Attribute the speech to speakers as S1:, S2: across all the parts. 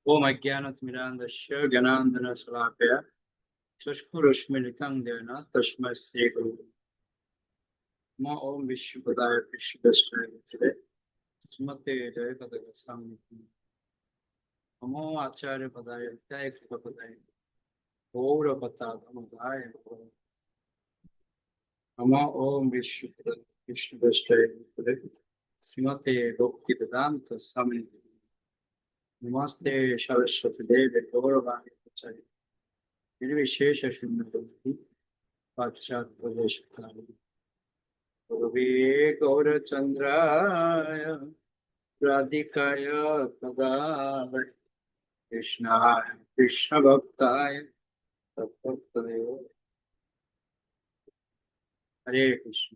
S1: ओम अज्ञानतिमिरान्धस्य ज्ञानाञ्जनशलाकया चक्षुरुन्मीलितं येन तस्मै श्रीगुरवे नमः। ओम विष्णुपदाय कृष्णप्रेष्ठाय श्रीमते जयपदकस्वामिने नमो आचार्यपदाय विद्यायकृपपदाय गौरवपताकमदाय नमः। ओम विष्णुपदाय कृष्णप्रेष्ठाय श्रीमते भक्तिवेदान्त स्वामिने नमस्ते सरस्वती देवे गौरवाणी प्रचारिणे निर्विशेष शून्यवती पाश्चात्य गुरुवे गौरचन्द्राय राधिकाय तदालय कृष्णाय कृष्णभक्ताय तत्भक्तये हरे कृष्ण।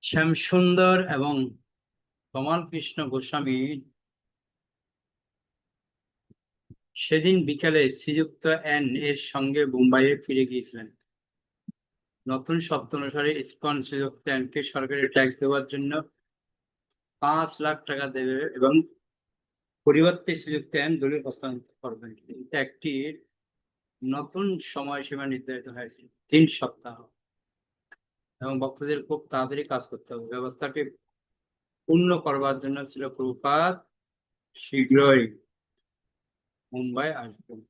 S1: শ্যামসুন্দর এবং কমল কৃষ্ণ গোস্বামী সেদিন বিকেলে শ্রীযুক্ত এন এর সঙ্গে বোম্বাইয়ে ফিরে গিয়েছিলেন। নতুন শর্ত অনুসারে ইসকন শ্রীযুক্ত এনকে সরকারি ট্যাক্স দেওয়ার জন্য 5 লাখ টাকা দেবে এবং পরিবর্তে শ্রীযুক্ত এন দলিল হস্তান্তর করবেন। কিন্তু একটি নতুন সময়সীমা নির্ধারিত হয়েছিল 3 সপ্তাহ এবং ভক্তদের খুব তাড়াতাড়ি কাজ করতে হবে। ব্যবস্থাটি পূর্ণ করবার জন্য ছিল প্রভুপাদ শীঘ্রই মুম্বাই আসবেন।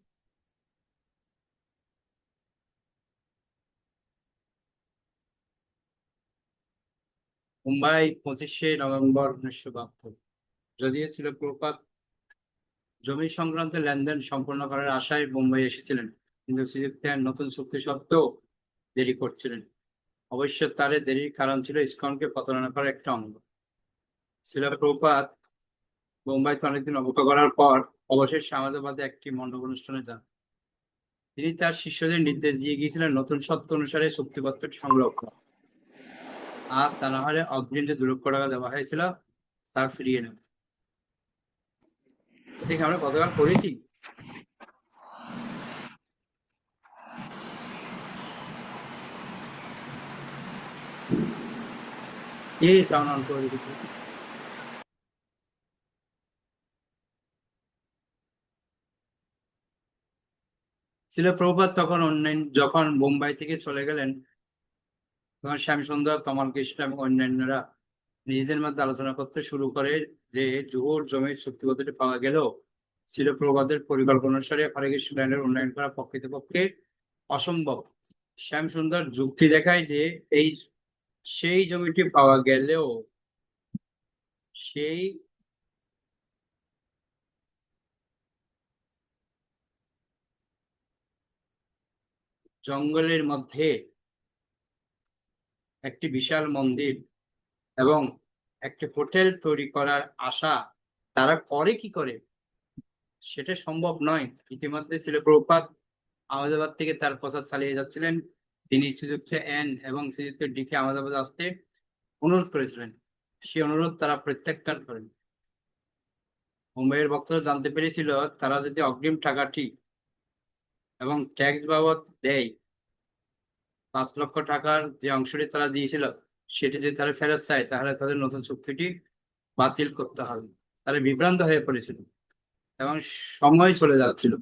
S1: মুম্বাই 25শে নভেম্বর 1972। যদিও ছিল প্রভুপাদ জমি সংক্রান্ত লেনদেন সম্পন্ন করার আশায় মুম্বাই এসেছিলেন, কিন্তু শ্রীযুক্ত নতুন চুক্তি সত্ত্বেও দেরি করছিলেন। অবশ্য তার দেরির কারণ ছিল ইসকনকে প্রতারণা করার একটা অঙ্গ। ছিল প্রভুপাদ মুম্বাইতে অনেকদিন অপেক্ষা করার পর অবশেষে আহমেদাবাদে একটি মণ্ডপ অনুষ্ঠানে যান। তিনি তার শিষ্যদের নির্দেশ দিয়ে গিয়েছিলেন নতুন শর্ত অনুসারে চুক্তিপত্রটি সংগ্রহ করা, আর তা না হলে অগ্রিম যে 2 লক্ষ টাকা দেওয়া হয়েছিল তা ফিরিয়ে নেব। এদিকে আমরা গতকাল করেছি। এই সাউন্ড অন করে দিতে ছিল প্রভুপাদ যখন বোম্বাই থেকে চলে গেলেন, তখন শ্যামসুন্দর, কমল কৃষ্ণ এবং অন্যান্যরা নিজেদের মধ্যে আলোচনা করতে শুরু করে যে জোহর জমির চুক্তিপত্রটি পাওয়া গেলেও ছিল প্রভুপাদের পরিকল্পনা অনুসারে হরে কৃষ্ণ লাইনের উন্নয়ন করা প্রকৃতপক্ষে অসম্ভব। শ্যামসুন্দর যুক্তি দেখায় যে সেই জমিটি পাওয়া গেলেও সেই জঙ্গলের মধ্যে একটি বিশাল মন্দির এবং একটি হোটেল তৈরি করার আশা তারা করে কি করে সেটা সম্ভব নয়। ইতিমধ্যে ছিল প্রভুপাদ আহমেদাবাদ থেকে তার প্রচার চালিয়ে যাচ্ছিলেন। তিনি শ্রীযুক্ত এন এবং শ্রীযুক্ত ডিকে আহমেদাবাদ আসতে অনুরোধ করেছিলেন। সেই অনুরোধ তারা প্রত্যাখ্যান করেন। মুম্বাইয়ের ভক্তরা জানতে পেরেছিল তারা যদি অগ্রিম টাকাটি এবং ট্যাক্স বাবদ দেয়, 5 লক্ষ টাকার যে অংশটি তারা দিয়েছিল সেটি যদি তারা ফেরত চায়, তাহলে তাদের নতুন চুক্তিটি বাতিল করতে হবে। তারা বিভ্রান্ত হয়ে পড়েছিল এবং সময় চলে যাচ্ছিল।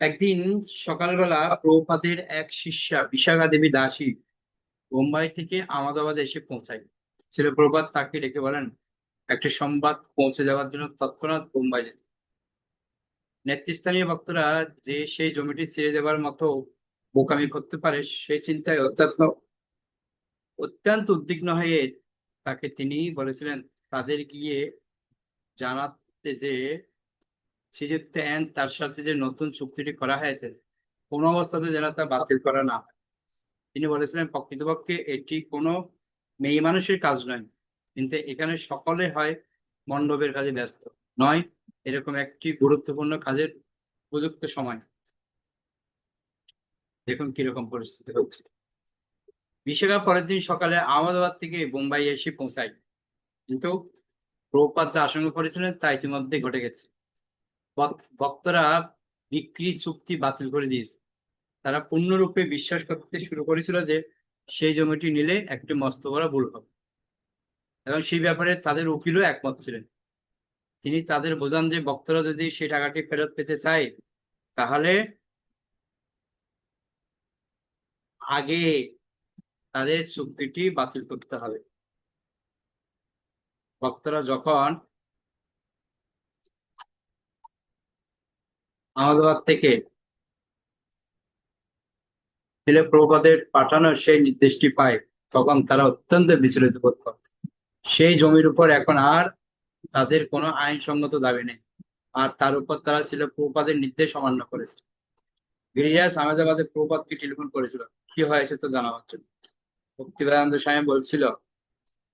S1: একদিন সকালবেলা প্রভুপাদের এক শিষ্যা বিশাখা দেবী দাসী বোম্বাই থেকে আহমেদাবাদে এসে পৌঁছায়। ছিল প্রভুপাদ তাকে ডেকে বলেন একটি সংবাদ পৌঁছে যাওয়ার জন্য তৎক্ষণাৎ বোম্বাই যেতে। নেতৃস্থানীয় ভক্তরা যে সেই জমিটি ছেড়ে দেওয়ার মতো বোকামি করতে পারে সেই চিন্তায় অত্যন্ত উদ্বিগ্ন হয়ে তাকে তিনি বলেছিলেন তাদের গিয়ে জানাতে যে শ্রীযুক্ত এন তার সাথে যে নতুন চুক্তিটি করা হয়েছে কোনো অবস্থাতে যেন তা বাতিল করা না হয়। তিনি বলেছিলেন প্রকৃতপক্ষে এটি কোনো মেয়ে মানুষের কাজ নয়, কিন্তু এখানে সকলে হয় মণ্ডপের কাজে ব্যস্ত নয় এরকম একটি গুরুত্বপূর্ণ কাজের উপযুক্ত সময়। দেখুন কিরকম পরিস্থিতি হচ্ছে। বিশাখা পরের দিন সকালে আহমেদাবাদ থেকে বোম্বাই এসে পৌঁছায়, কিন্তু প্রভুপাদ যা আশঙ্কা করেছিলেন তা ইতিমধ্যে ঘটে গেছে। ভক্তরা বিক্রি চুক্তি বাতিল করে দিয়েছে। তারা পূর্ণরূপে বিশ্বাস করতে শুরু করেছিল যে সেই জমিটি নিলে একটি মস্ত বড় ভুল হবে, এবং সেই ব্যাপারে তাদের উকিলও একমত ছিলেন। তিনি তাদের বোঝান যে ভক্তরা যদি সেই টাকাটি ফেরত পেতে চায়, তাহলে আগে তাদের চুক্তিটি বাতিল করতে হবে। ভক্তরা যখন আহমেদাবাদ থেকে শিলে প্রভুপাদের পাঠানোর সেই নির্দেশটি পায়, তখন তারা অত্যন্ত বিচলিত বোধ করে। সেই জমির উপর এখন আর তাদের কোনো আইনসঙ্গত দাবি নেই, আর তার উপর তারা শিলে প্রভুপাদের নির্দেশ অমান্য করেছে। গিরিরাজ আহমেদাবাদে প্রভুপাদকে টেলিফোন করেছিল কি হয়েছে তো জানাবার জন্য। ভক্তিবেদান্ত স্বামী বলছিল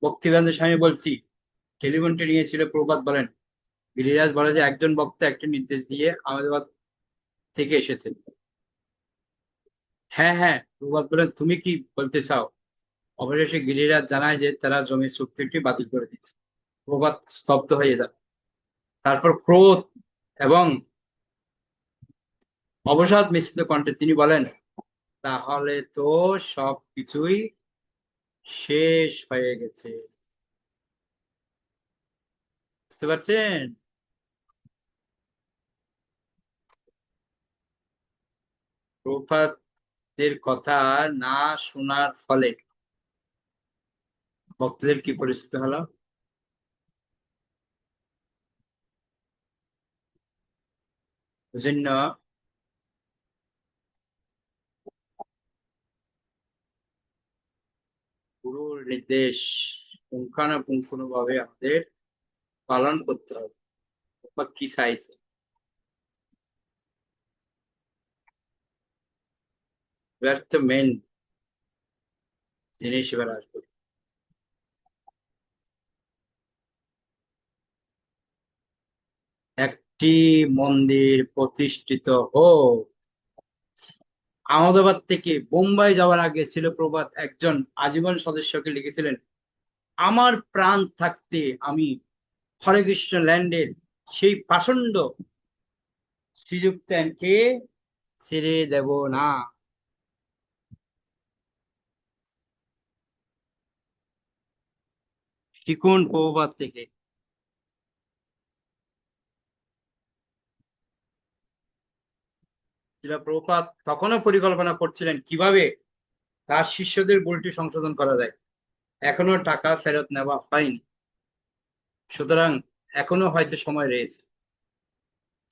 S1: ভক্তিবেদান্ত স্বামী বলছি, টেলিফোনটি নিয়েছিল প্রভুপাদ বলেন, গিরিরাজ বলে যে একজন বক্তা একটি নির্দেশ দিয়ে আহমেদাবাদ থেকে এসেছে। হ্যাঁ হ্যাঁ, প্রভুপাদ বলেন, তুমি কি বলতে চাও? অবশেষে গিরিরাজ জানায় যে তারা জমির চুক্তিটি বাতিল করে দিয়েছে। প্রভুপাদ স্তব্ধ হয়ে যান। তারপর ক্রোধ এবং অবসাদ মিশ্রিত কণ্ঠে তিনি বলেন, তাহলে তো সবকিছুই শেষ হয়ে গেছে। বুঝতে পারছেন? প্রভুপাদের কথা না শোনার ফলে ভক্তদের কি পরিস্থিতি হলো? বুঝেন? গুরুর নির্দেশ পুঙ্খানুপুঙ্খানুভাবে আমাদের পালন করতে হবে। বা কি চাইছে, এবার তো মেন জিনিস এবার আসবে। একটি মন্দির প্রতিষ্ঠিত হোক। আহমেদাবাদ থেকে বোম্বাই যাওয়ার আগে ছিল প্রভাত একজন আজীবন সদস্যকে লিখেছিলেন, আমার প্রাণ থাকতে আমি হরে কৃষ্ণ ল্যান্ডের সেই পাষণ্ড শ্রীযুক্তকে ছেড়ে দেব না। শিখুন প্রভুপাদ থেকে। শিলা প্রভুপাদ তখনও পরিকল্পনা করছিলেন কিভাবে তার শিষ্যদের ভুলটি সংশোধন করা যায়। এখনো টাকা ফেরত নেওয়া হয়নি, সুতরাং এখনো হয়তো সময় রয়েছে।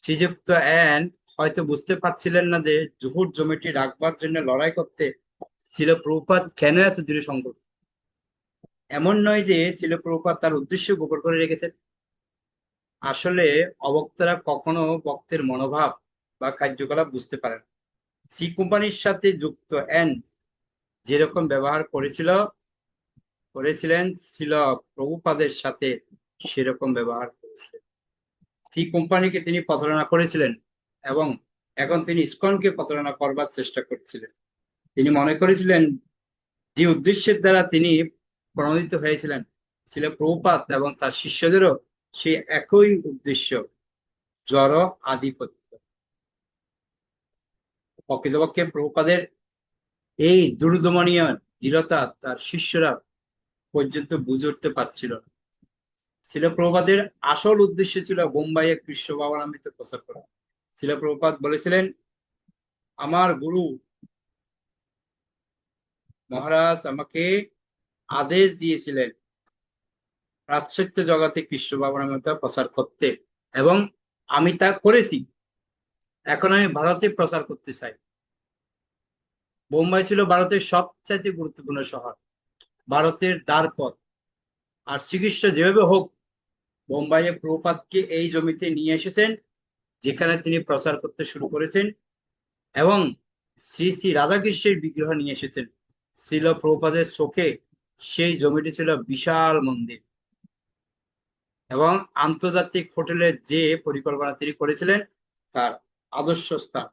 S1: শ্রীযুক্ত অ্যান হয়তো বুঝতে পারছিলেন না যে জুহুর জমিটি রাখবার জন্য লড়াই করতে ছিল প্রভুপাদ কেন এত দৃঢ় সংকল্প। এমন নয় যে ছিল প্রভুপাদ তার উদ্দেশ্য গোপন করে রেখেছেন। আসলে অবক্তারা কখনো বক্তের মনোভাব বা কার্যকলাপ বুঝতে পারেন। সি কোম্পানির সাথে যুক্ত অ্যান যেরকম ব্যবহার করেছিলেন ছিল প্রভুপাদের সাথে সেরকম ব্যবহার করেছিলেন। সি কোম্পানিকে তিনি প্রতারণা করেছিলেন, এবং এখন তিনি ইসকনকে প্রতারণা করবার চেষ্টা করছিলেন। তিনি মনে করেছিলেন যে উদ্দেশ্যের দ্বারা তিনি প্রণোদিত হয়েছিলেন ছিল প্রভুপাদ এবং তার শিষ্যদেরও সেই একই উদ্দেশ্য, জড় আধিপত্য। প্রকৃতপক্ষে প্রভুপাদের এই দুর্দমনীয় দৃঢ়তা তার শিষ্যরা পর্যন্ত বুঝে উঠতে পারছিল না। ছিল প্রভুপাদের আসল উদ্দেশ্য ছিল বোম্বাইয়ে কৃষ্ণ ভাবনামৃত প্রচার করা। ছিল প্রভুপাদ বলেছিলেন, আমার গুরু মহারাজ আমাকে আদেশ দিয়েছিলেন পাশ্চাত্য জগতে কৃষ্ণ ভাবনামৃত প্রচার করতে, এবং আমি তা করেছি। এখন আমি ভারতে প্রচার করতে চাই। বোম্বাই ছিল ভারতের সবচাইতে গুরুত্বপূর্ণ শহর, ভারতের দ্বারপথ। আর শ্রীকৃষ্ণ যেভাবে হোক বোম্বাইয়ে প্রভুপাদকে এই জমিতে নিয়ে এসেছেন, যেখানে তিনি প্রচার করতে শুরু করেছেন, এবং শ্রী শ্রী রাধাকৃষ্ণের বিগ্রহ নিয়ে এসেছেন। ছিল প্রভুপাদের চোখে সেই জমিটি ছিল বিশাল মন্দির, এবং আন্তর্জাতিক হোটেলের যে পরিকল্পনা তিনি করেছিলেন তার আদর্শ স্থান।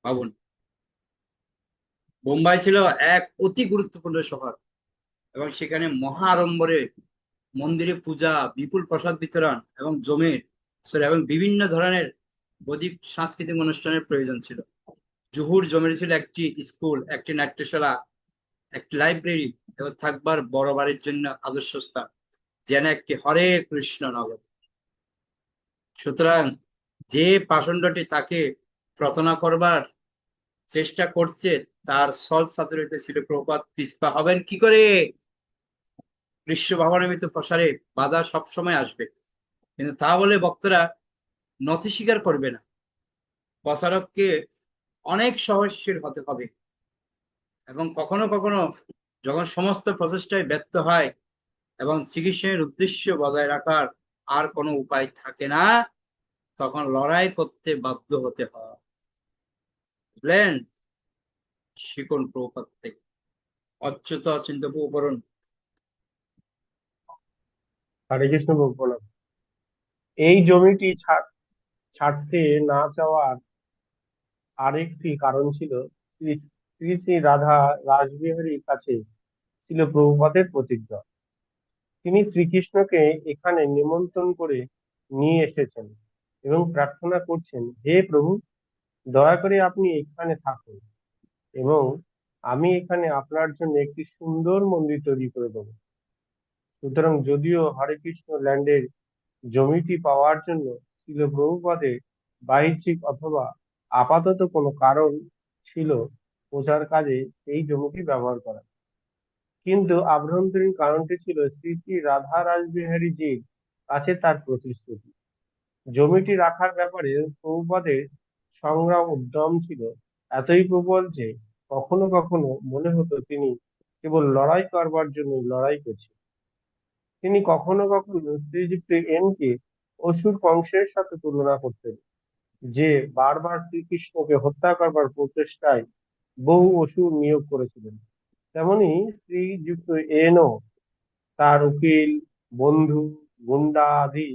S1: ভাবুন। বোম্বাই ছিল এক অতি গুরুত্বপূর্ণ শহর এবং সেখানে মহা আড়ম্বরে মন্দিরে পূজা, বিপুল প্রসাদ বিতরণ এবং এবং বিভিন্ন ধরনের বৈদিক সাংস্কৃতিক অনুষ্ঠানের প্রয়োজন ছিল। জুহুর জমির ছিল একটি স্কুল, একটি নাট্যশালা, একটি লাইব্রেরি এবং থাকবার বড় বাড়ির জন্য আদর্শ স্থান, যেন একটি হরে কৃষ্ণ নগর। সুতরাং যে পাষণ্ডটি তাকে প্রতারণা করবার চেষ্টা করছে, তার সল ছাত্র ছিল প্রপাত পিছপা হবেন কি করে? বিশ্ব ভাবনামিত প্রসারে বাধা সবসময় আসবে, কিন্তু তা বলে বক্তারা নতি স্বীকার করবে না। প্রচারককে অনেক সহনশীল হতে হবে এবং কখনো কখনো যখন সমস্ত প্রচেষ্টায় ব্যর্থ হয় এবং চিকিৎসার উদ্দেশ্য বজায় রাখার আর কোনো উপায় থাকে না, তখন লড়াই করতে বাধ্য হতে হয়। বুঝলেন? শিকন প্রপাত থেকে অচ্যুত অচিন্ত উপকরণ।
S2: হরে কৃষ্ণ প্রণাম। এই জমিটি ছাড়তে না চাওয়ার আরেকটি কারণ ছিল শ্রী শ্রী শ্রী রাধা রাসবিহারীর কাছে ছিল প্রভুপাদের প্রতিজ্ঞা। তিনি শ্রীকৃষ্ণকে এখানে নিমন্ত্রণ করে নিয়ে এসেছেন এবং প্রার্থনা করছেন, হে প্রভু, দয়া করে আপনি এখানে থাকুন এবং আমি এখানে আপনার জন্য একটি সুন্দর মন্দির তৈরি করে দেবো। সুতরাং যদিও হরে কৃষ্ণ ল্যান্ডের জমিটি পাওয়ার জন্য ছিল প্রভুপাদের বাহ্যিক অথবা আপাতত কোনো কারণ ছিল প্রচার কাজে এই জমিটি ব্যবহার করা, কিন্তু আভ্যন্তরীণ কারণটি ছিল শ্রী শ্রী রাধা রাসবিহারী জির কাছে তার প্রতিশ্রুতি। জমিটি রাখার ব্যাপারে প্রভুপাদের সংগ্রাম উদ্যম ছিল এতই প্রবল যে কখনো কখনো মনে হতো তিনি কেবল লড়াই করবার জন্য লড়াই করছেন। তিনি কখনো কখনো শ্রীযুক্ত এন কে অসুর কংসের সাথে তুলনা করতেন, যে বারবার শ্রীকৃষ্ণকে হত্যা করবার প্রচেষ্টায় বহু অসুর নিয়োগ করেছিলেন। তেমনি শ্রীযুক্ত এনও তার উকিল, বন্ধু, গুন্ডা আদি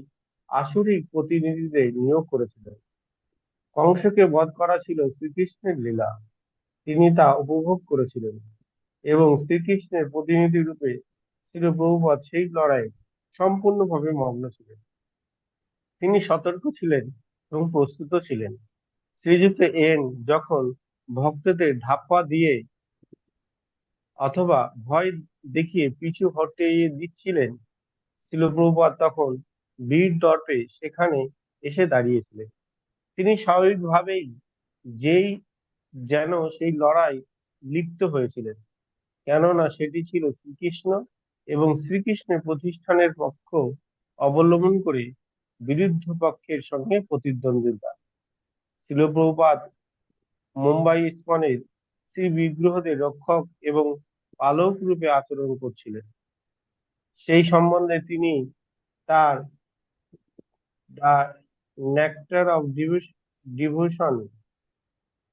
S2: আসুরিক প্রতিনিধিদের নিয়োগ করেছিলেন। কংসকে বধ করা ছিল শ্রীকৃষ্ণের লীলা, তিনি তা উপভোগ করেছিলেন এবং শ্রীকৃষ্ণের প্রতিনিধি রূপে ছিল প্রভুপাদ সেই লড়াইয়ে সম্পূর্ণভাবে মগ্ন ছিলেন। তিনি সতর্ক ছিলেন এবং প্রস্তুত ছিলেন। শ্রীযুক্ত এন যখন ভক্তদের ধাপ্পা দিয়ে অথবা ভয় দেখিয়ে পিছু হটিয়ে দিচ্ছিলেন, ছিল প্রভুপাদ তখন বীর দর্পে সেখানে এসে দাঁড়িয়েছিলেন। তিনি স্বাভাবিকভাবেই যেই যেন সেই লড়াই লিপ্ত হয়েছিলেন, কেননা সেটি ছিল শ্রীকৃষ্ণ এবং শ্রীকৃষ্ণের প্রতিষ্ঠানের পক্ষ অবলম্বন করে বিরুদ্ধ পক্ষের সঙ্গে প্রতিদ্বন্দ্বিতা। ছিল প্রভুপাদ মুম্বাই ইস্কনের শ্রী বিগ্রহদের রক্ষক এবং পালক রূপে আচরণ করছিলেন। সেই সম্বন্ধে তিনি তার দ্য নেক্টার অফ ডিভোশন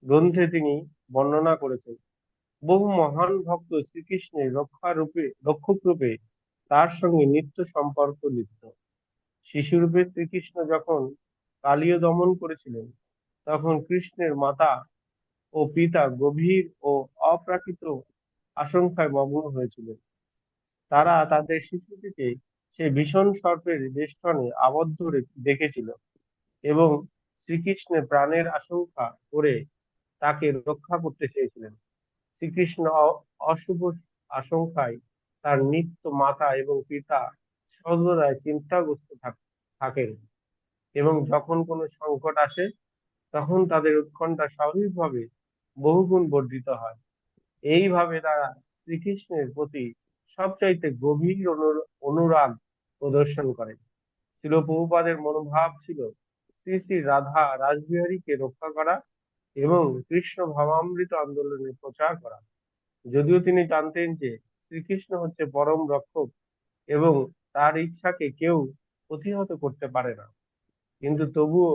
S2: গ্রন্থে তিনি বর্ণনা করেছেন। বহু মহান ভক্ত শ্রীকৃষ্ণের রক্ষক রূপে তার সঙ্গে নিত্য সম্পর্ক লিপ্ত। শিশুরূপে শ্রীকৃষ্ণ যখন কালীয় দমন করেছিলেন, তখন কৃষ্ণের মাতা ও পিতা গভীর ও অপ্রাকৃত আশঙ্কায় মগ্ন হয়েছিলেন। তারা তাদের শিশুটিকে সে ভীষণ সর্পের বেষ্টনে আবদ্ধ দেখেছিল এবং শ্রীকৃষ্ণের প্রাণের আশঙ্কা করে তাকে রক্ষা করতে চেয়েছিলেন। শ্রীকৃষ্ণ অশুভ আশঙ্কায় তার নিত্য মাতা এবং পিতা সর্বদাই চিন্তাগ্রস্ত থাকেন এবং যখন কোনো সংকট আসে তখন তাদের উৎকণ্ঠা স্বাভাবিকভাবে বহুগুণ বর্ধিত হয়। এইভাবে তারা শ্রীকৃষ্ণের প্রতি সবচাইতে গভীর অনুরাগ প্রদর্শন করে। ছিল প্রভুপাদের মনোভাব ছিল শ্রী শ্রী রাধা রাসবিহারীকে রক্ষা করা এবং কৃষ্ণ ভাবামৃত আন্দোলনের প্রচার করা। যদিও তিনি জানতেন যে শ্রীকৃষ্ণ হচ্ছে পরম রক্ষক এবং তার ইচ্ছাকে কেউ প্রতিহত করতে পারে না, কিন্তু তবুও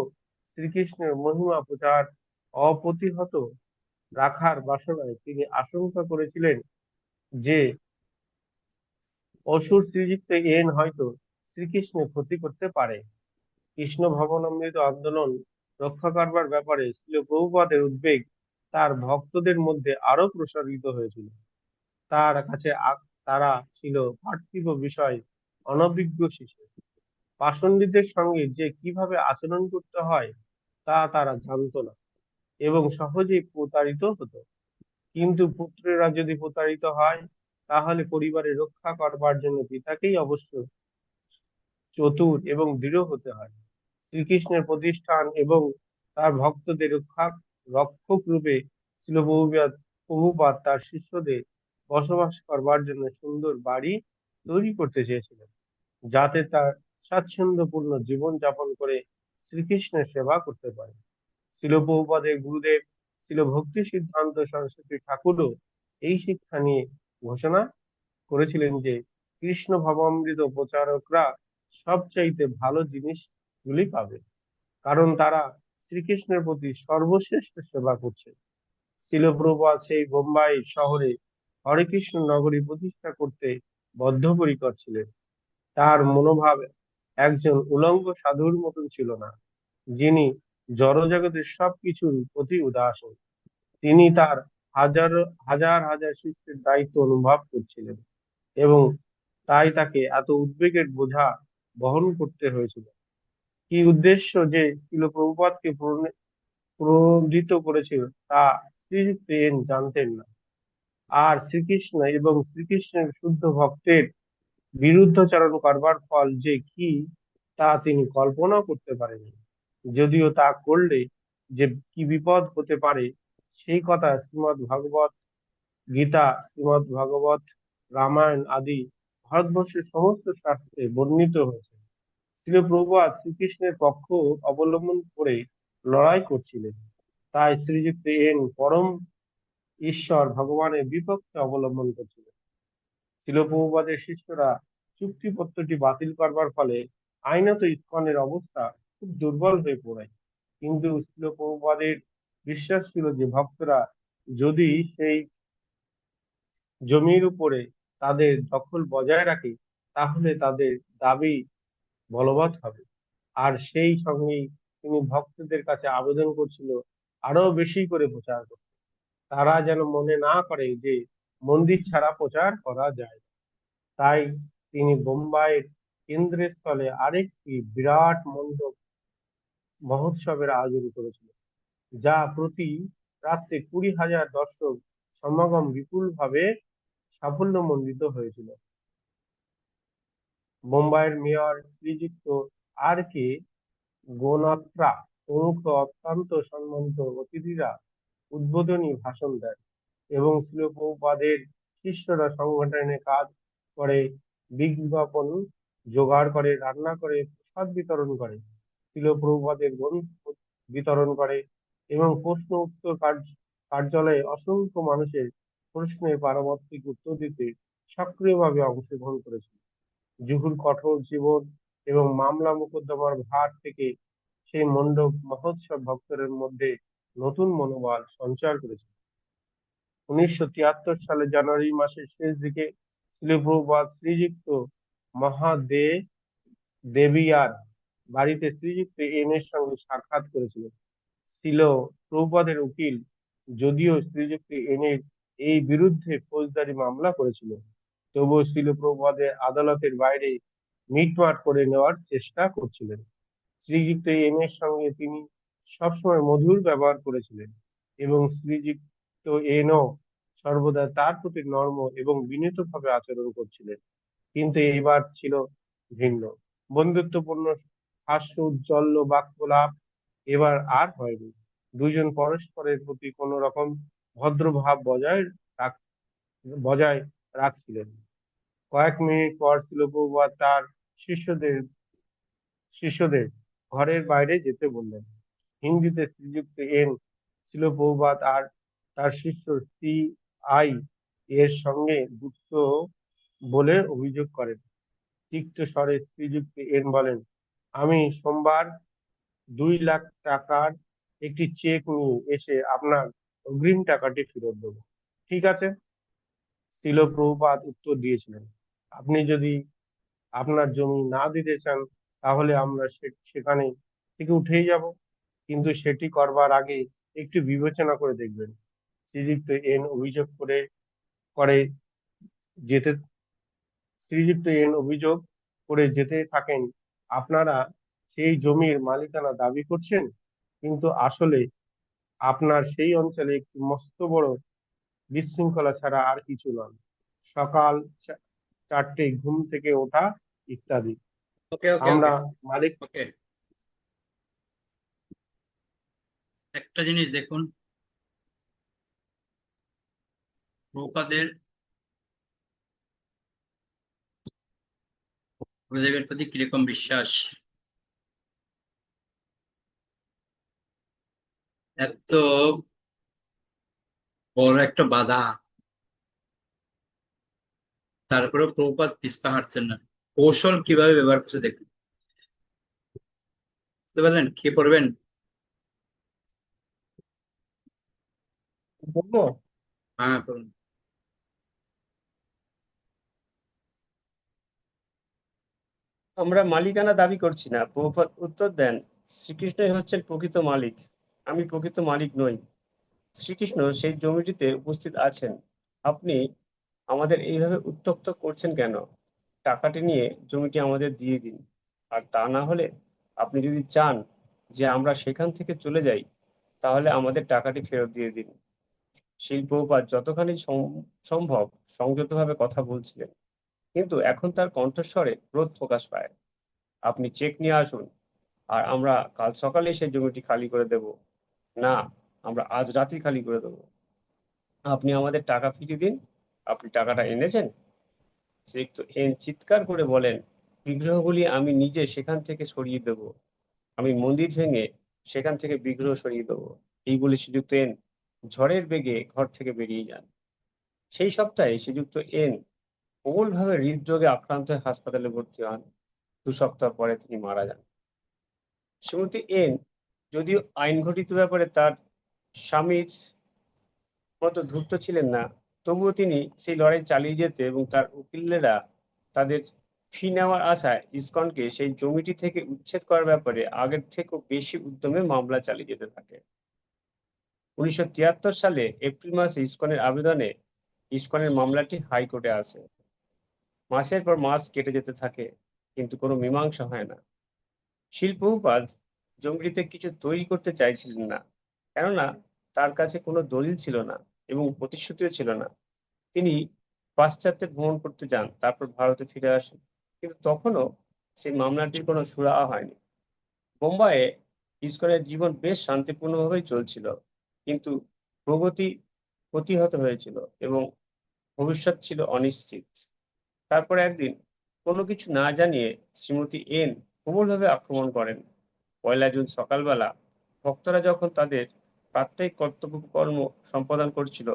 S2: শ্রীকৃষ্ণের মহিমা প্রচার অপ্রতিহত রাখার বাসনায় তিনি আশঙ্কা করেছিলেন যে অসুর শ্রীযুক্ত এন হয়তো শ্রীকৃষ্ণের ক্ষতি করতে পারে। কৃষ্ণ ভবনামৃত আন্দোলন রক্ষা করবার ব্যাপারে ছিল প্রভুপাদের উদ্বেগ তার ভক্তদের মধ্যে আরো প্রসারিত হয়েছিল। তার কাছে তারা ছিল পার্থিব বিষয় অনভিজ্ঞ শিশু। পাষণ্ডীদের সঙ্গে যে কিভাবে আচরণ করতে হয় তা তারা জানতো না এবং সহজেই প্রতারিত হতো। কিন্তু পুত্রেরা যদি প্রতারিত হয়, তাহলে পরিবারে রক্ষা করবার জন্য পিতাকেই অবশ্য চতুর এবং দৃঢ় হতে হয়। শ্রীকৃষ্ণের প্রতিষ্ঠান এবং তার ভক্তদের রক্ষক রূপে ছিল প্রভুপাদ তার শিষ্যদের বসবাস করবার জন্য সুন্দর বাড়ি তৈরি করতে চেয়েছিলেন, যাতে তার স্বাচ্ছন্দ্যপূর্ণ জীবন যাপন করে শ্রীকৃষ্ণের সেবা করতে পারে। শিল প্রভুপাদের গুরুদেব ছিল ভক্তি সিদ্ধান্ত সরস্বতী ঠাকুরও এই শিক্ষা নিয়ে ঘোষণা করেছিলেন যে কৃষ্ণ ভবামৃত প্রচারকরা সবচাইতে ভালো জিনিসগুলি পাবে, কারণ তারা শ্রীকৃষ্ণের প্রতি সর্বশ্রেষ্ঠ সেবা করছে। শিল প্রভুপাদ সেই বোম্বাই শহরে হরে কৃষ্ণ নগরী প্রতিষ্ঠা করতে বদ্ধপরিকর ছিলেন। তার মনোভাব একজন উলঙ্গ সাধুর মতন ছিল না, যিনি জড়জগতের সবকিছুর প্রতি উদাসীন। তিনি তার হাজার হাজার হাজার শিষ্যের দায়িত্ব অনুভব করছিলেন এবং তাই তাকে এত উদ্বেগের বোঝা বহন করতে হয়েছিল। কি উদ্দেশ্য যে শিল প্রভুপাদকে প্রণোদিত করেছিল তা শ্রীযুক্ত এন জানতেন না। আর শ্রীকৃষ্ণ এবং শ্রীকৃষ্ণের শুদ্ধ ভক্তের বিরুদ্ধাচরণ করবার ফল যে কি তা তিনি কল্পনাও করতে পারেননি। যদিও তা করলে যে কি বিপদ হতে পারে সেই কথা শ্রীমৎ ভাগবত গীতা, শ্রীমৎ ভাগবত, রামায়ণ আদি ভারতবর্ষের সমস্ত শাস্ত্রে বর্ণিত হয়েছে। শ্রীল প্রভুপাদ শ্রীকৃষ্ণের পক্ষ অবলম্বন করে লড়াই করছিলেন, তাই শ্রীযুক্ত এন পরম ঈশ্বর ভগবানের বিপক্ষে অবলম্বন করছিলেন। শিল প্রভুপাদের শিষ্যরা চুক্তিপত্রটি বাতিল করবার ফলে আইনত ইস্কনের অবস্থা খুব দুর্বল হয়ে পড়ে। কিন্তু শিল প্রভুপাদের বিশ্বাস ছিল যে ভক্তরা যদি সেই জমির উপরে তাদের দখল বজায় রাখে, তাহলে তাদের দাবি বলবৎ হবে। আর সেই সঙ্গেই তিনি ভক্তদের কাছে আবেদন করছিল আরো বেশি করে প্রচার করতে। তারা যেন মনে না করে যে মন্দির ছাড়া প্রচার করা যায়। তাই তিনি বোম্বাইয়ের কেন্দ্রের স্থলে আরেকটি বিরাট মণ্ডপ মহোৎসবের আয়োজন করেছিলেন, যা প্রতি রাত্রে 20,000 দর্শক সমাগম বিপুলভাবে সাফল্যমণ্ডিত হয়েছিল। বোম্বাইয়ের মেয়র শ্রীযুক্ত আর কে গোনাত্রা প্রমুখ অত্যন্ত সম্মানিত অতিথিরা উদ্বোধনী ভাষণ দেন এবং শিল প্রভুপাদের শিষ্যরা সংগঠনে কাজ করে, বিজ্ঞাপন জোগাড় করে, রান্না করে, প্রসাদ বিতরণ করে, শিল প্রভুপাদের গ্রন্থ বিতরণ করে এবং প্রশ্ন উত্তর কার্যালয়ে অসংখ্য মানুষের প্রশ্নের পারমার্থিক উত্তর দিতে সক্রিয়ভাবে অংশগ্রহণ করেছিল। জুহুর কঠোর জীবন এবং মামলা মোকদ্দমার ভার থেকে সেই মণ্ডপ মহোৎসব ভক্তদের মধ্যে নতুন মনোবল সঞ্চার করেছিল। 1973 সালে জানুয়ারি মাসের শেষ দিকে শিল প্রভুপাদ শ্রীযুক্ত মহাদে দেবিয়ার বাড়িতে শ্রীযুক্ত এন এর সঙ্গে সাক্ষাৎ করেছিলেন। শিল প্রভুপাদের উকিল যদিও শ্রীযুক্ত এন এর এই বিরুদ্ধে ফৌজদারি মামলা করেছিল, তবুও শিল প্রভুপাদের আদালতের বাইরে মিটমাট করে নেওয়ার চেষ্টা করছিলেন। শ্রীযুক্ত এন এর সঙ্গে তিনি সবসময় মধুর ব্যবহার করেছিলেন এবং শ্রীযুক্ত এনও সর্বদা তার প্রতি নর্ম এবং বিনীতভাবে আচরণ করছিলেন। কিন্তু এইবার ছিল ভিন্ন। বন্ধুত্বপূর্ণ হাস্য উজ্জ্বল বাক্যলাপ এবার আর হয়নি। দুজন পরস্পরের প্রতি কোন রকম ভদ্রভাব বজায় রাখছিলেন। কয়েক মিনিট পর শিল প্রভুপাদ তার শিষ্যদের শিষ্যদের ঘরের বাইরে যেতে বললেন। হিন্দিতে শ্রীযুক্ত এন শিল প্রভুপাদ আর তার শিষ্য সি আই এর সঙ্গে যুক্ত বলে অভিযোগ করেন। তিক্ত স্বরে শ্রীযুক্ত এন বলেন, আমি সোমবার 2 লাখ টাকার একটি চেক নিয়ে এসে আপনার অগ্রিম টাকাটি ফেরত দেবো। ঠিক আছে? শিল প্রভুপাদ উত্তর দিয়েছিলেন, আপনি যদি আপনার জমি না দিতে চান তাহলে আমরা সেখানে থেকে উঠেই যাব, কিন্তু সেটি করবার আগে একটু বিবেচনা করে দেখবেন শ্রীযুক্ত এন অভিযোগ করে যেতে শ্রীযুক্ত এন অভিযোগ করে যেতে থাকেন, আপনারা সেই জমির মালিকানা দাবি করছেন, কিন্তু আসলে আপনার সেই অঞ্চলে একটি মস্ত বড় বিশৃঙ্খলা ছাড়া আর কিছু নয়। সকাল 4টে ঘুম থেকে ওঠা ইত্যাদি।
S1: ওকে, ওকে,
S2: আমরা
S1: ওকে,
S2: মালিক
S1: ওকে। একটা জিনিস দেখুন, প্রভুপাদের গুরুদেবের প্রতি কিরকম বিশ্বাস। এত বড় একটা বাধা, তারপরে প্রভুপাদ পিছপা হাঁটছেন না। কৌশল কিভাবে ব্যবহার করছে দেখুন। বুঝতে পারলেন কি করবেন?
S2: বলবো।
S1: হ্যাঁ, করুন।
S3: আমরা মালিকানা দাবি করছি না। প্রভুপাদ উত্তর দেন, শ্রীকৃষ্ণই হচ্ছেন প্রকৃত মালিক, আমি প্রকৃত মালিক নই। শ্রীকৃষ্ণ সেই জমিটিতে উপস্থিত আছেন। আপনি আমাদের এইভাবে উত্ত্যক্ত করছেন কেন? টাকাটি নিয়ে জমিটি আমাদের দিয়ে দিন। আর তা না হলে আপনি যদি চান যে আমরা সেখান থেকে চলে যাই, তাহলে আমাদের টাকাটি ফেরত দিয়ে দিন। শিল প্রভুপাদ যতখানি সম্ভব সংযতভাবে কথা বলছিলেন, কিন্তু এখন তার কণ্ঠস্বরে ক্রোধ প্রকাশ পায়। আপনি চেক নিয়ে আসুন, আর আমরা কাল সকালে সেই জমিটি খালি করে দেব। না, আমরা আজ রাতেই খালি করে দেব। আপনি আমাদের টাকা ফিরিয়ে দিন। আপনি টাকাটা এনেছেন? শ্রীযুক্ত এন চিৎকার করে বলেন, বিগ্রহগুলি আমি নিজে সেখান থেকে সরিয়ে দেব। আমি মন্দির ভেঙে সেখান থেকে বিগ্রহ সরিয়ে দেবো। এই বলে শ্রীযুক্ত এন ঝড়ের বেগে ঘর থেকে বেরিয়ে যান। সেই সপ্তাহে শ্রীযুক্ত এন প্রবলভাবে হৃদরোগে আক্রান্ত হয়ে হাসপাতালে ভর্তি হন। 2 সপ্তাহ পরে তিনি মারা যান। শ্রীমতী এন যদিও আইন ঘটিত ব্যাপারে তার স্বামীর মতো ধূর্ত ছিলেন না, তবুও তিনি সেই লড়াই চালিয়ে যেতে এবং তার উকিলেরা তাদের ফি নেওয়ার আশায় ইসকনকে সেই জমিটি থেকে উচ্ছেদ করার ব্যাপারে আগের থেকেও বেশি উদ্যমে মামলা চালিয়ে যেতে থাকে। 1973 সালে এপ্রিল মাসে ইসকনের আবেদনে ইসকনের মামলাটি হাইকোর্টে আসে। মাসের পর মাস কেটে যেতে থাকে, কিন্তু কোনো মীমাংসা হয় না। শিল প্রভুপাদ জমিটিতে কিছু তৈরি করতে চাইছিলেন না, কেননা তার কাছে কোনো দলিল ছিল না এবং প্রতিশ্রুতিও ছিল না। তিনি পাশ্চাত্যে ভ্রমণ করতে যান, তারপর ভারতে ফিরে আসেন, কিন্তু তখনও সেই মামলাটির কোনো সুরাহা হয়নি। বোম্বাইয়ে ইসকনের জীবন বেশ শান্তিপূর্ণভাবেই চলছিল, কিন্তু প্রগতি প্রতিহত হয়েছিল এবং ভবিষ্যৎ ছিল অনিশ্চিত। তারপর একদিন কোনো কিছু না জানিয়ে শ্রীমতী এন প্রবলভাবে আক্রমণ করেন। 1 জুন সকালবেলা ভক্তরা যখন তাদের প্রাত্যহিক কর্তব্যকর্ম সম্পাদন করছিল,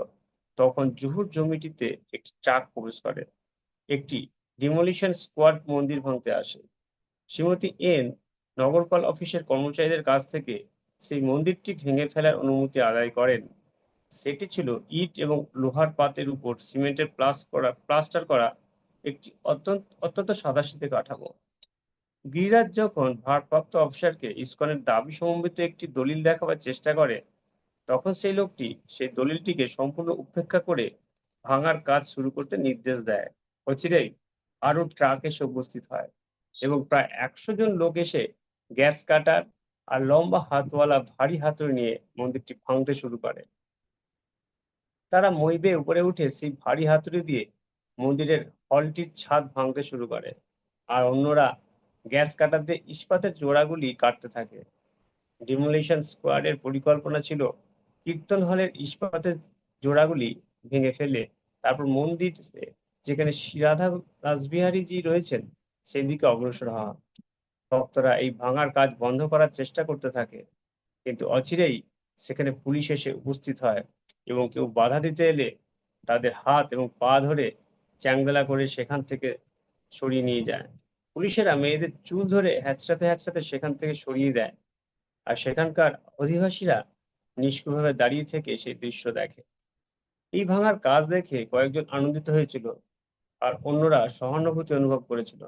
S3: তখন জুহুর জমিটিতে একটি ট্রাক প্রবেশ করে। একটি ডিমোলিশন স্কোয়াড মন্দির ভাঙতে আসে। শ্রীমতী এন নগরপাল অফিসের কর্মচারীদের কাছ থেকে সেই মন্দিরটি ভেঙে ফেলার অনুমতি আদায় করেন। সেটি ছিল ইট এবং লোহার পাতের উপর সিমেন্টের প্লাস্টার করা একটি অত্যন্ত সাদাসিধে কাঠামো। গিরিরাজ যখন ভারপ্রাপ্ত অফিসারকে ইসকনের দাবি সমন্বিত একটি দলিল দেখাবার চেষ্টা করে, তখন সেই লোকটি সেই দলিলটিকে সম্পূর্ণ উপেক্ষা করে ভাঙার কাজ শুরু করতে নির্দেশ দেয়। অচিরেই আরো ট্রাক এসে উপস্থিত হয় এবং প্রায় 100 জন লোক এসে গ্যাস কাটার আর লম্বা হাতওয়ালা ভারী হাতুড়ি নিয়ে মন্দিরটি ভাঙতে শুরু করে। তারা মই বেয়ে উপরে উঠে সেই ভারী হাতুড়ি দিয়ে মন্দিরের হলটির ছাদ ভাঙতে শুরু করে, আর অন্যরা গ্যাস কাটার দিয়ে ইস্পাতের জোড়াগুলি কাটতে থাকে। ডিমোলিশন স্কোয়াডের পরিকল্পনা ছিল কীর্তন হলের ইস্পাতের জোড়াগুলি ভেঙে ফেলে তারপর মন্দিরে, যেখানে শ্রীরাধা রাসবিহারীজি রয়েছেন, সেদিকে অগ্রসর হওয়া। ভক্তরা এই ভাঙার কাজ বন্ধ করার চেষ্টা করতে থাকে, কিন্তু অচিরেই সেখানে পুলিশ এসে উপস্থিত হয় এবং কেউ বাধা দিতে এলে তাদের হাত এবং পা ধরে চ্যাংদোলা করে সেখান থেকে সরিয়ে নিয়ে যায়। পুলিশেরা মেয়েদের চুল ধরে হ্যাঁচড়াতে হ্যাঁচড়াতে সেখান থেকে সরিয়ে দেয়, আর সেখানকার অধিবাসীরা নিষ্ক্রিয়ভাবে দাঁড়িয়ে থেকে সেই দৃশ্য দেখে। এই ভাঙার কাজ দেখে কয়েকজন আনন্দিত হয়েছিল, আর অন্যরা সহানুভূতি অনুভব করেছিল,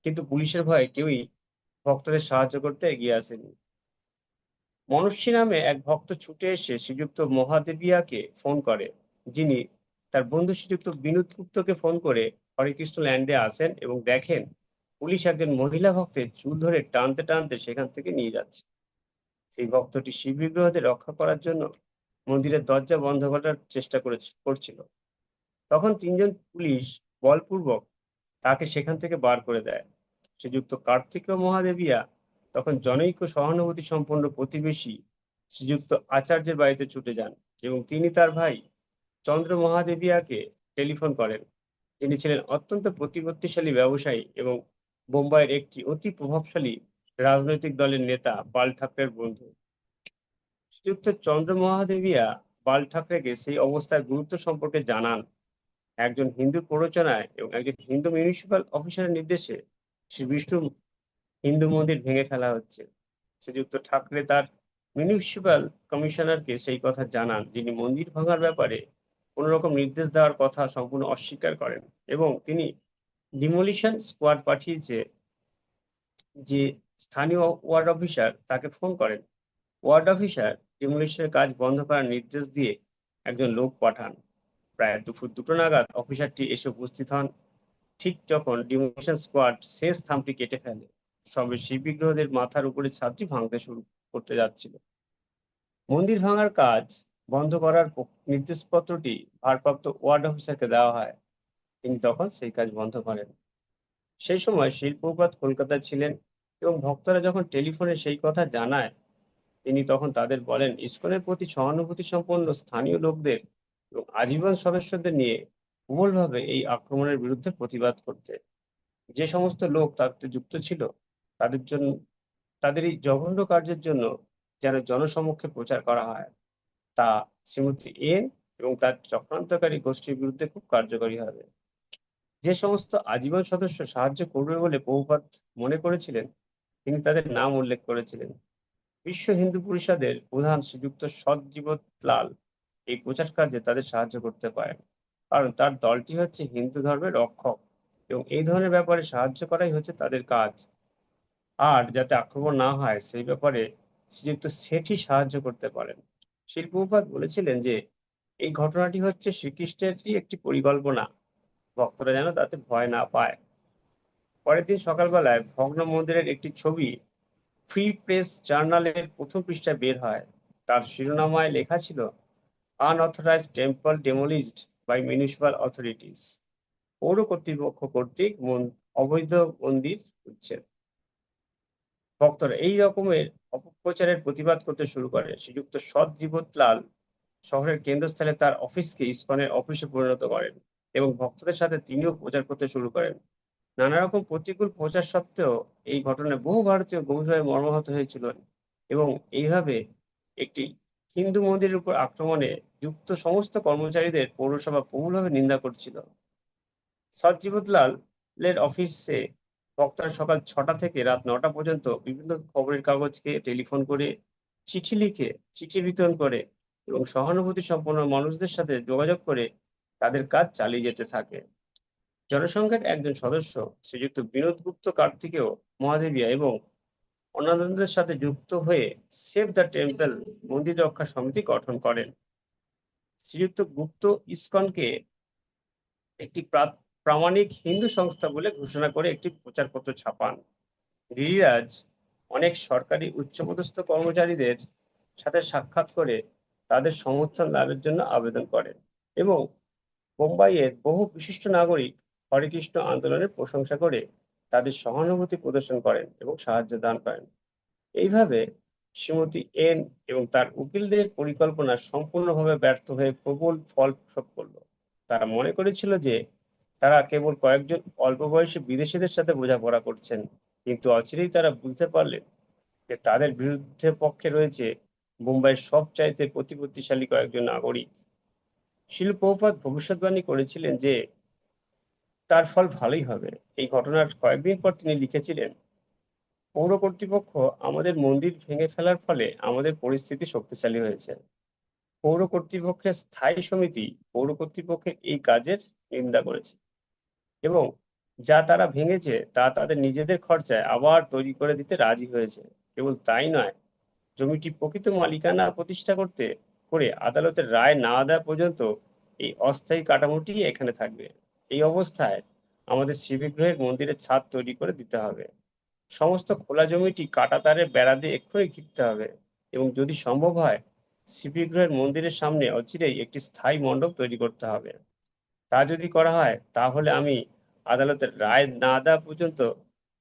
S3: কিন্তু পুলিশের ভয়ে কেউই ভক্তদের সাহায্য করতে এগিয়ে আসেনি। মনুষ্যী নামে এক ভক্ত ছুটে এসে শ্রীযুক্ত মহাদেবিয়াকে ফোন করে, যিনি তার বন্ধু শ্রীযুক্ত বিনোদ গুপ্তকে ফোন করে হরেকৃষ্ণ ল্যান্ডে আসেন এবং দেখেন পুলিশ একজন মহিলা ভক্তের চুল ধরে টানতে টানতে সেখান থেকে নিয়ে যাচ্ছে। সেই ভক্তটি শিব বিগ্রহদের রক্ষা করার জন্য মন্দিরের দরজা বন্ধ করার চেষ্টা করছিল। তখন তিনজন পুলিশ বলপূর্বক তাকে সেখান থেকে বার করে দেয়। শ্রীযুক্ত কার্তিক মহাদেবিয়া তখন জনৈক সহানুভূতি সম্পন্ন প্রতিবেশী শ্রীযুক্ত আচার্যের বাড়িতে ছুটে যান এবং তিনি তার ভাই চন্দ্র মহাদেবিয়াকে টেলিফোন করেন, যিনি ছিলেন অত্যন্ত প্রতিপত্তিশালী ব্যবসায়ী এবং বোম্বাইয়ের একটি অতি প্রভাবশালী রাজনৈতিক দলের নেতা বাল ঠাকরের বন্ধু। শ্রীযুক্ত চন্দ্র মহাদেবিয়া বাল ঠাকরেকে সেই অবস্থার গুরুত্ব সম্পর্কে জানান। একজন হিন্দু প্ররোচনায় এবং একজন হিন্দু মিউনিসিপাল অফিসারের নির্দেশে শ্রী বিষ্ণু হিন্দু মন্দির ভেঙে ফেলা হচ্ছে। শ্রীযুক্ত ঠাকরে তার মিউনিসিপাল কমিশনারকে সেই কথা জানান, যিনি মন্দির ভাঙার ব্যাপারে কোন রকম নির্দেশ দেওয়ার কথা সম্পূর্ণ অস্বীকার করেন এবং তিনি ডিমোলিশন স্কোয়াড পাঠিয়েছে যে স্থানীয় ওয়ার্ড অফিসার তাকে ফোন করেন। ওয়ার্ড অফিসার ডিমোলিশনের কাজ বন্ধ করার নির্দেশ দিয়ে একজন লোক পাঠান। প্রায় দুপুর 2টো নাগাদ অফিসারটি এসে উপস্থিত হন, ঠিক যখন ডিমোলিশন স্কোয়াড শেষ থামটি কেটে ফেলে। সবে শিব বিগ্রহদের মাথার উপরে ছাদটি ভাঙতে শুরু করতে যাচ্ছিল। মন্দির ভাঙার কাজ বন্ধ করার নির্দেশপত্রটি ভারপ্রাপ্ত ওয়ার্ড অফিসারকে দেওয়া হয়। তিনি তখন সেই কাজ বন্ধ করেন। সেই সময় শিল প্রভুপাদ কলকাতায় ছিলেন এবং ভক্তরা যখন টেলিফোনে সেই কথা জানায়, তিনি তখন তাদের বলেন ইসকনের প্রতি সহানুভূতি সম্পন্ন স্থানীয় লোকদের এবং আজীবন সদস্যদের নিয়ে প্রবলভাবে এই আক্রমণের বিরুদ্ধে প্রতিবাদ করতে। যে সমস্ত লোক তাতে যুক্ত ছিল তাদের জন্য, তাদের এই জঘন্য কার্যের জন্য যেন জনসমক্ষে প্রচার করা হয়, তা শ্রীমতী এন এবং তার চক্রান্তকারী গোষ্ঠীর বিরুদ্ধে খুব কার্যকরী হবে। যে সমস্ত আজীবন সদস্য সাহায্য করবে বলে প্রভুপাদ মনে করেছিলেন, তিনি তাদের নাম উল্লেখ করেছিলেন। বিশ্ব হিন্দু পরিষদের প্রধান শ্রীযুক্ত সৎজীবতলাল এই প্রচার কার্যে তাদের সাহায্য করতে পারেন, কারণ তার দলটি হচ্ছে হিন্দু ধর্মের রক্ষক এবং এই ধরনের ব্যাপারে সাহায্য করাই হচ্ছে তাদের কাজ। আর যাতে আক্রমণ না হয় সেই ব্যাপারে শ্রীযুক্ত শেঠই সাহায্য করতে পারেন। শিল প্রভুপাদ বলেছিলেন যে এই ঘটনাটি হচ্ছে শ্রীকৃষ্ণেরই একটি পরিকল্পনা, ভক্তরা যেন তাতে ভয় না পায়। পরের দিন সকালবেলায় ভগ্ন মন্দিরের একটি ছবি ফ্রি প্রেস জার্নালের প্রথম পৃষ্ঠায় বের হয়। তার শিরোনামায় লেখা ছিল unauthorised temple demolished by municipal authorities, পৌর কর্তৃপক্ষ কর্তৃক অবৈধ মন্দির উচ্ছেদ। ভক্তরা এই রকমের অপপ্রচারের প্রতিবাদ করতে শুরু করে। শ্রীযুক্ত সৎজীবতলাল শহরের কেন্দ্রস্থলে তার অফিসকে ইসকনের অফিসে পরিণত করেন এবং ভক্তদের সাথে তিনিও প্রচার করতে শুরু করেন। নানা রকম প্রতিকূল প্রচার সত্ত্বেও এই ঘটনায় বহু ভারতীয় গভীরভাবে মর্মাহত হয়েছিল এবং এইভাবে একটি হিন্দু মন্দিরের উপর আক্রমণে যুক্ত সমস্ত কর্মচারীদের পৌরসভা বহুলভাবে নিন্দা করছিল। সৎজীবতলালের অফিসে ভক্তরা সকাল 6টা থেকে রাত 9টা পর্যন্ত বিভিন্ন খবরের কাগজকে টেলিফোন করে, চিঠি লিখে, চিঠি বিতরণ করে এবং সহানুভূতি সম্পন্ন মানুষদের সাথে যোগাযোগ করে তাদের কাজ চালিয়ে যেতে থাকে। জনসংঘের একজন সদস্য শ্রীযুক্ত বিনোদ গুপ্ত কার্তিকেয় মহাদেবিয়া এবং অন্যান্যদের সাথে যুক্ত হয়ে সেভ দ্য টেম্পল মন্দির রক্ষা সমিতি গঠন করেন। শ্রীযুক্ত গুপ্ত ইসকনকে একটি প্রামাণিক হিন্দু সংস্থা বলে ঘোষণা করে একটি প্রচারপত্র ছাপান। গিরিরাজ অনেক সরকারি উচ্চপদস্থ কর্মচারীদের সাথে সাক্ষাৎ করে তাদের সমর্থন লাভের জন্য আবেদন করেন এবং বোম্বাইয়ের বহু বিশিষ্ট নাগরিক হরেকৃষ্ণ আন্দোলনের প্রশংসা করে তাদের সহানুভূতি প্রদর্শন করেন এবং সাহায্য দান করেন। এইভাবে শ্রীমতী এন এবং তার উকিলদের পরিকল্পনা সম্পূর্ণভাবে ব্যর্থ হয়ে প্রবল ফল প্রসব করল। তারা মনে করেছিল যে তারা কেবল কয়েকজন অল্প বয়সী বিদেশিদের সাথে বোঝাপড়া করছেন, কিন্তু অচিরেই তারা বুঝতে পারলেন যে তাদের বিরুদ্ধে পক্ষে রয়েছে বোম্বাইয়ের সবচাইতে প্রতিপত্তিশালী কয়েকজন নাগরিক। শিল প্রভুপাদ ভবিষ্যৎবাণী করেছিলেন যে তার ফল ভালোই হবে। এই ঘটনার কয়েকদিন পর তিনি লিখেছিলেন, পৌর কর্তৃপক্ষ আমাদের মন্দির ভেঙে ফেলার ফলে আমাদের পরিস্থিতি শক্তিশালী হয়েছে। পৌর কর্তৃপক্ষের স্থায়ী সমিতি পৌর কর্তৃপক্ষের এই কাজের নিন্দা করেছে এবং যা তারা ভেঙেছে তা তাদের নিজেদের খরচায় আবার তৈরি করে দিতে রাজি হয়েছে। কেবল তাই নয়, জমিটি প্রকৃত মালিকানা প্রতিষ্ঠা করে আদালতের রায় না দেওয়া পর্যন্ত এই অস্থায়ী কাঠামোটি এখানে থাকবে। এই অবস্থায় আমাদের শিববিগ্রহের মন্দিরের ছাদ তৈরি করে দিতে হবে। সমস্ত খোলা জমিটি কাঁটা তারে বেড়া দিয়ে এক্ষুনি ঘিরতে হবে এবং যদি সম্ভব হয় শিববিগ্রহের মন্দিরের সামনে অচিরেই একটি স্থায়ী মণ্ডপ তৈরি করতে হবে। তা যদি করা হয় তাহলে আমি আদালতের রায় না দেওয়া পর্যন্ত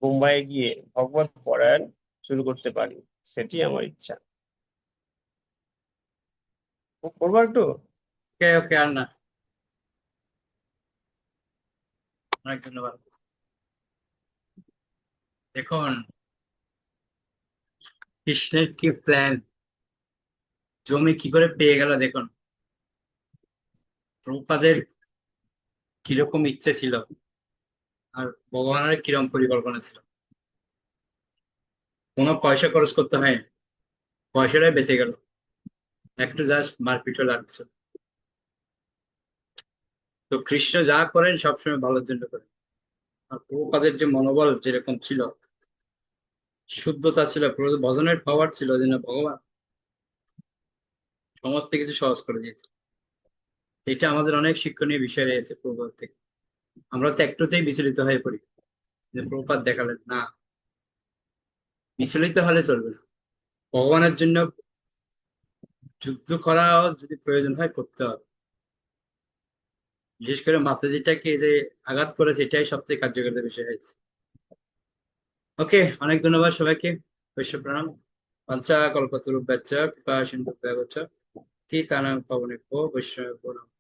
S3: মুম্বাইয়ে গিয়ে ভগবত পরায়ণ শুরু করতে পারি, সেটি আমার ইচ্ছা। করবো একটু।
S1: ওকে ওকে, আর না, অনেক ধন্যবাদ। দেখুন কৃষ্ণের কি প্ল্যান, জমি কি করে পেয়ে গেল দেখুন। প্রভুপাদের কিরকম ইচ্ছে ছিল আর ভগবানের কিরকম পরিকল্পনা ছিল। কোনো পয়সা খরচ করতে হয়, পয়সাটাই বেঁচে গেল, একটু জাস্ট মারপিট হলো আর কিছু। তো কৃষ্ণ যা করেন সবসময় ভালোর জন্য করেন। আর প্রভুপাদের যে মনোবল যেরকম ছিল, শুদ্ধতা ছিল, ভজনের পাওয়ার ছিল, যেন ভগবান সমস্ত কিছু সহজ করে দিয়েছে। এটা আমাদের অনেক শিক্ষণীয় বিষয় রয়েছে প্রভুপাদ থেকে। আমরা তো একটুতেই বিচলিত হয়ে পড়ি যে প্রভুপাদ দেখালেন না, বিচলিত হলে চলবে না। ভগবানের জন্য যুদ্ধ করাও যদি প্রয়োজন হয় করতে হবে। বিশেষ করে মাতাজিটাকে যে আঘাত করেছে এটাই সবচেয়ে কার্যকরী বিষয় হয়েছে। ওকে, অনেক ধন্যবাদ সবাইকে। বৈশ্ব প্রণাম। পঞ্চা কল্পতরু কৃপা সিন্ধু ভ্যাবচ পতিতানাং পাবনেভ্যো বৈষ্ণবেভ্যো নমঃ।